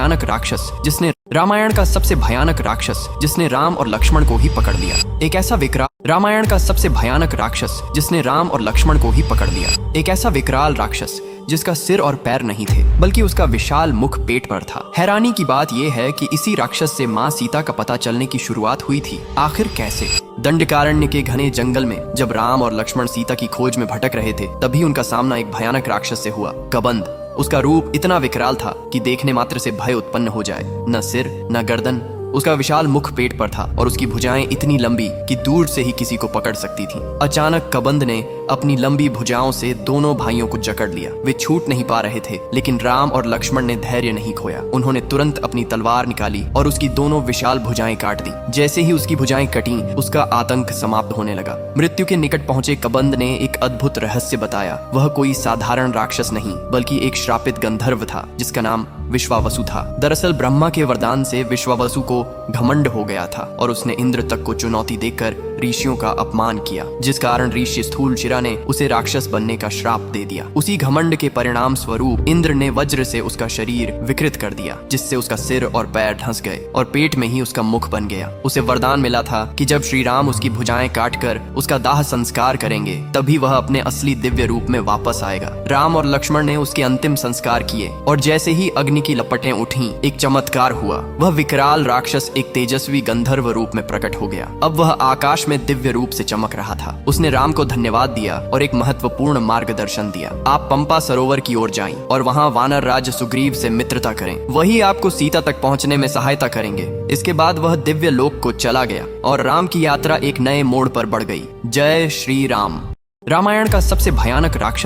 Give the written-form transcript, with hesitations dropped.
भयानक राक्षस जिसने रामायण का सबसे भयानक राक्षस जिसने राम और लक्ष्मण को ही पकड़ लिया। एक ऐसा विकराल रामायण का सबसे भयानक राक्षस जिसने राम और लक्ष्मण को ही पकड़ लिया। एक ऐसा विकराल राक्षस जिसका सिर और पैर नहीं थे, बल्कि उसका विशाल मुख पेट पर था। हैरानी की बात यह है कि इसी राक्षस से माँ सीता का पता चलने की शुरुआत हुई थी। आखिर कैसे? दंडकारण्य के घने जंगल में जब राम और लक्ष्मण सीता की खोज में भटक रहे थे, तभी उनका सामना एक भयानक राक्षस से हुआ, कबंध। उसका रूप इतना विकराल था कि देखने मात्र से भय उत्पन्न हो जाए। न सिर, न गर्दन, उसका विशाल मुख पेट पर था और उसकी भुजाएं इतनी लंबी कि दूर से ही किसी को पकड़ सकती थीं। अचानक कबंध ने अपनी लंबी भुजाओं से दोनों भाइयों को जकड़ लिया। वे छूट नहीं पा रहे थे, लेकिन राम और लक्ष्मण ने धैर्य नहीं खोया। उन्होंने तुरंत अपनी तलवार निकाली और उसकी दोनों विशाल भुजाएं काट दी। जैसे ही उसकी भुजाएं कटी, उसका आतंक समाप्त होने लगा। मृत्यु के निकट पहुंचे कबंध ने एक अद्भुत रहस्य बताया। वह कोई साधारण राक्षस नहीं, बल्कि एक श्रापित गंधर्व था जिसका नाम विश्वावसु था। दरअसल ब्रह्मा के वरदान से विश्वावसु को घमंड हो गया था और उसने इंद्र तक को चुनौती देकर ऋषियों का अपमान किया, जिस कारण ऋषि स्थूलशिरा ने उसे राक्षस बनने का श्राप दे दिया। उसी घमंड के परिणाम स्वरूप इंद्र ने वज्र से उसका शरीर विकृत कर दिया, जिससे उसका सिर और पैर धंस गए और पेट में ही उसका मुख बन गया। उसे वरदान मिला था कि जब श्री राम उसकी भुजाएं काटकर उसका दाह संस्कार करेंगे, तभी वह अपने असली दिव्य रूप में वापस आएगा। राम और लक्ष्मण ने उसके अंतिम संस्कार किए और जैसे ही अग्नि की लपटें उठीं, एक चमत्कार हुआ। वह विकराल राक्षस एक तेजस्वी गंधर्व रूप में प्रकट हो गया। अब वह आकाश में दिव्य रूप से चमक रहा था। उसने राम को धन्यवाद दिया और एक महत्वपूर्ण मार्गदर्शन दिया। आप पंपा सरोवर की ओर जाएं और वहां वानर राज सुग्रीव से मित्रता करें। वही आपको सीता तक पहुंचने में सहायता करेंगे। इसके बाद वह दिव्य लोक को चला गया और राम की यात्रा एक नए मोड़ पर बढ़ गई। जय श्री राम। रामायण का सबसे भयानक राक्षस